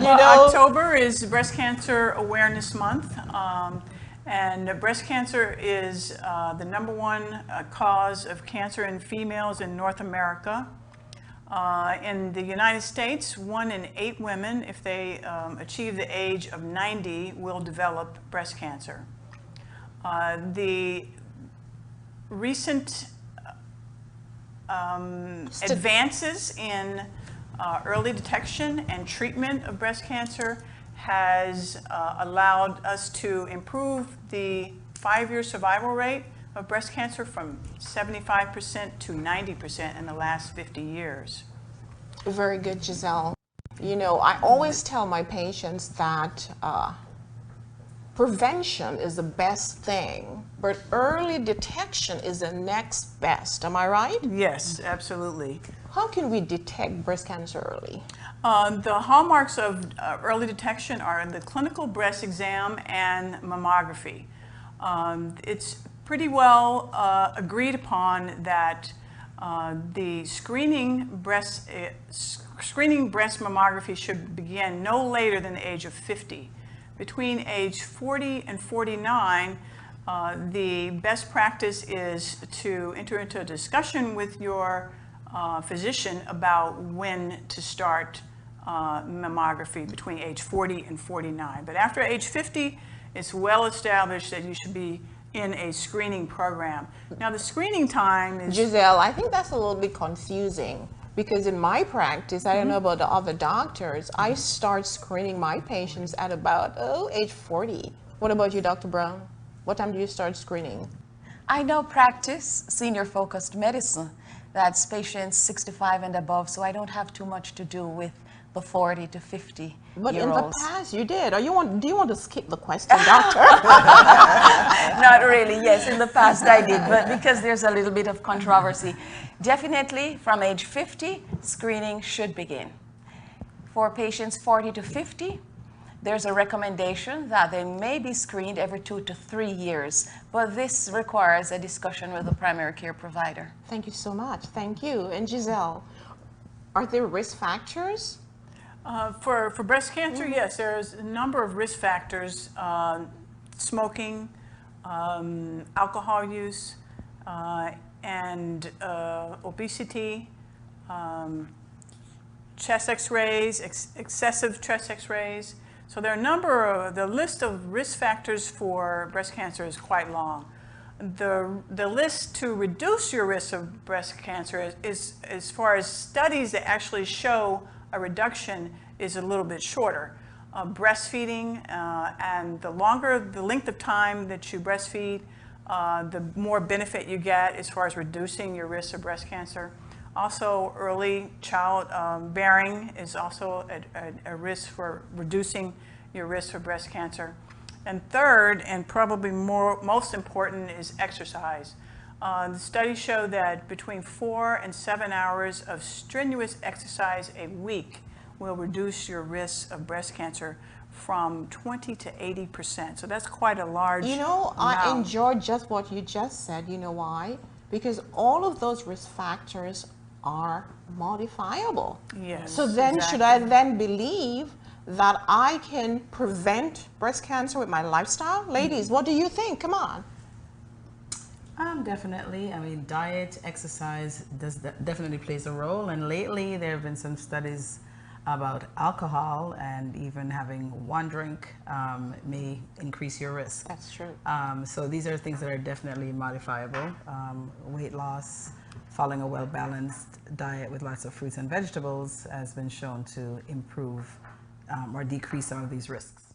October is Breast Cancer Awareness Month. And breast cancer is the #1 cause of cancer in females in North America. In the United States, 1 in 8 women, if they achieve the age of 90, will develop breast cancer. The recent advances in early detection and treatment of breast cancer has allowed us to improve the 5-year survival rate of breast cancer from 75% to 90% in the last 50 years. Very good, Giselle. You know, I always tell my patients that prevention is the best thing, but early detection is the next best. Am I right? Yes, absolutely. How can we detect breast cancer early? The hallmarks of early detection are the clinical breast exam and mammography. It's pretty well agreed upon that the screening breast mammography should begin no later than the age of 50. Between age 40 and 49, the best practice is to enter into a discussion with your physician about when to start mammography between age 40 and 49. But after age 50, it's well established that you should be in a screening program. Now the screening time is... Giselle, I think that's a little bit confusing because in my practice, I don't know about the other doctors, I start screening my patients at about, age 40. What about you, Dr. Brown? What time do you start screening? I now practice senior focused medicine. That's patients 65 and above, so I don't have too much to do with the 40 to 50 But year in olds. the past you did. Do you want to skip the question, doctor? Not really. Yes, in the past I did, but because there's a little bit of controversy. Definitely from age 50, screening should begin. For patients 40 to 50, there's a recommendation that they may be screened every 2 to 3 years, but this requires a discussion with the primary care provider. Thank you so much. Thank you. And Giselle, are there risk factors? For breast cancer, yes, there's a number of risk factors. Smoking, alcohol use, and obesity, chest x-rays, excessive chest x-rays. So there are a number of, the list of risk factors for breast cancer is quite long. The list to reduce your risk of breast cancer is as far as studies that actually show a reduction is a little bit shorter. Breastfeeding, and the longer the length of time that you breastfeed, the more benefit you get as far as reducing your risk of breast cancer. Also, early child bearing is also a risk for reducing your risk for breast cancer. And third, and probably most important, is exercise. The studies show that between 4 and 7 hours of strenuous exercise a week will reduce your risk of breast cancer from 20 to 80%. So that's quite a large amount. I enjoyed just what you just said. You know why? Because all of those risk factors are modifiable. Yes. So then exactly. should I then believe that I can prevent breast cancer with my lifestyle? Ladies, what do you think? Come on. Definitely. I mean, diet, exercise definitely plays a role. And lately there have been some studies about alcohol, and even having one drink may increase your risk. That's true. So these are things that are definitely modifiable. Weight loss, following a well-balanced diet with lots of fruits and vegetables has been shown to improve or decrease some of these risks.